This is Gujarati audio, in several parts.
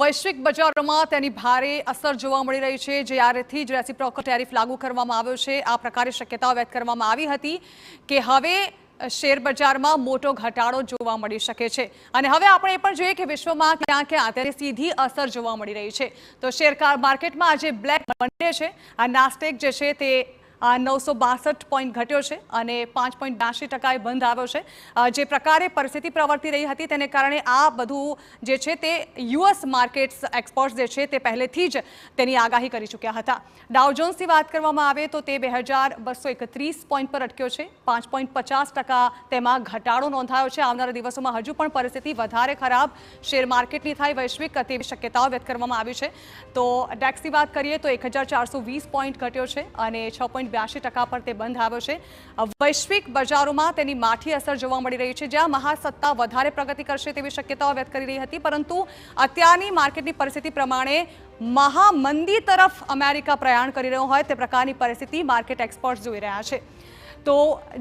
વૈશ્વિક બજારોમાં તેની ભારે અસર જોવા મળી રહી છે। જ્યારથી જ રેસિપ્રોકલ ટેરિફ લાગુ કરવામાં આવ્યો છે, આ પ્રકારે શક્યતાઓ વ્યક્ત કરવામાં આવી હતી કે હવે શેર બજારમાં મોટો ઘટાડો જોવા મળી શકે છે। અને હવે આપણે એ પણ જોઈએ કે વિશ્વમાં ક્યાં ક્યાં તેની સીધી અસર જોવા મળી રહી છે। તો શેર માર્કેટમાં આજે બ્લેક મંડે છે। આ નાસ્ટેક જે છે તે 962 પોઈન્ટ ઘટ્યો છે અને 5.82% બંધ આવ્યો છે। જે પ્રકારે પરિસ્થિતિ પ્રવર્તી રહી હતી તેને કારણે આ બધું જે છે તે યુએસ માર્કેટ્સ એક્સપર્ટ્સ જે છે તે પહેલેથી જ તેની આગાહી કરી ચૂક્યા હતા। ડાઉ જોન્સની વાત કરવામાં આવે તો તે 2231 પોઈન્ટ પર અટક્યો છે। 5.50% તેમાં ઘટાડો નોંધાયો છે। આવનારા દિવસોમાં હજુ પણ પરિસ્થિતિ વધારે ખરાબ શેર માર્કેટની થાય વૈશ્વિક તેવી શક્યતાઓ વ્યક્ત કરવામાં આવી છે। તો ડેક્સની વાત કરીએ તો 1420 પોઈન્ટ ઘટ્યો છે અને 6.82% પર તે બંધ આવ્યો છે। વૈશ્વિક બજારોમાં તેની માઠી અસર જોવા મળી રહી છે, જ્યાં મહાસત્તા વધારે પ્રગતિ કરશે તેવી શક્યતાઓ વ્યક્ત કરી રહી હતી, પરંતુ અત્યારની માર્કેટની પરિસ્થિતિ પ્રમાણે મહામંદી તરફ અમેરિકા પ્રયાણ કરી રહ્યો હોય તે પ્રકારની પરિસ્થિતિ માર્કેટ એક્સપર્ટ્સ જોઈ રહ્યા છે। તો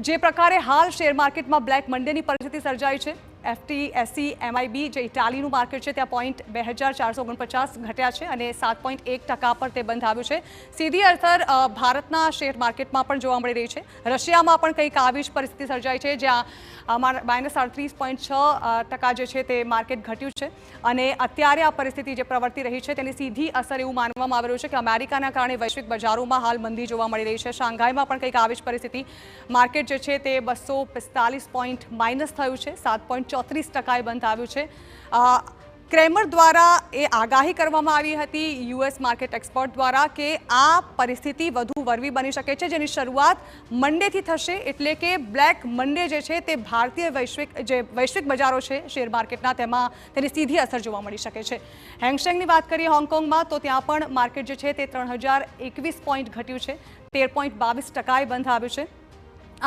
જે પ્રકારે હાલ શેર માર્કેટમાં બ્લેક મંડેની પરિસ્થિતિ સર્જાઈ છે, FTSE MIB જે ઇટાલીનું માર્કેટ છે ત્યાં પોઈન્ટ 2449 ઘટ્યા છે અને 7.1% પર તે બંધ આવ્યું છે। સીધી અસર ભારતના શેર માર્કેટમાં પણ જોવા મળી રહી છે। રશિયામાં પણ કંઈક આવી જ પરિસ્થિતિ સર્જાઈ છે, જ્યાં -38.6% જે છે તે માર્કેટ ઘટ્યું છે અને અત્યારે આ પરિસ્થિતિ જે પ્રવર્તી રહી છે તેની સીધી અસર એવું માનવામાં આવી રહ્યું છે કે અમેરિકાના કારણે વૈશ્વિક બજારોમાં હાલ મંદી જોવા મળી રહી છે। શાંઘાઈમાં પણ કંઈક આવી જ પરિસ્થિતિ, માર્કેટ જે છે તે 245 પોઈન્ટ માઇનસ થયું છે, 7.34% બંધ આવ્યું છે। ક્રેમર દ્વારા એ આગાહી કરવામાં આવી હતી યુએસ માર્કેટ એક્સપર્ટ દ્વારા કે આ પરિસ્થિતિ વધુ વરવી બની શકે છે, જેની શરૂઆત મંડેથી થશે, એટલે કે બ્લેક મંડે જે છે તે ભારતીય વૈશ્વિક બજારો છે શેર માર્કેટના તેમાં તેની સીધી અસર જોવા મળી શકે છે। હેંગસેંગની વાત કરીએ હોંગકોંગમાં તો ત્યાં પણ માર્કેટ જે છે તે 3021 પોઈન્ટ ઘટ્યું છે, 13.22% બંધ આવ્યું છે।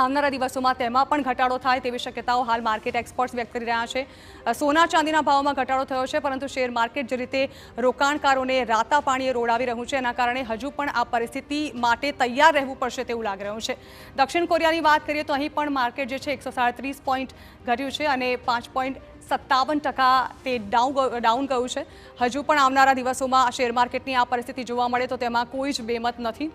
આવનારા દિવસોમાં તેમાં પણ ઘટાડો થાય તેવી શક્યતાઓ હાલ માર્કેટ એક્સપર્ટ્સ વ્યક્ત કરી રહ્યા છે। સોના ચાંદીના ભાવમાં ઘટાડો થયો છે, પરંતુ શેર માર્કેટ જે રીતે રોકાણકારોને રાતા પાણીએ રોડાવી રહ્યું છે એના કારણે હજુ પણ આ પરિસ્થિતિ માટે તૈયાર રહેવું પડશે તેવું લાગી રહ્યું છે। દક્ષિણ કોરિયાની વાત કરીએ તો અહીં પણ માર્કેટ જે છે 137 પોઈન્ટ ઘટ્યું છે અને 5.57% તે ડાઉન ગયું છે। હજુ પણ આવનારા દિવસોમાં શેર માર્કેટની આ પરિસ્થિતિ જોવા મળે તો તેમાં કોઈ જ બેમત નથી।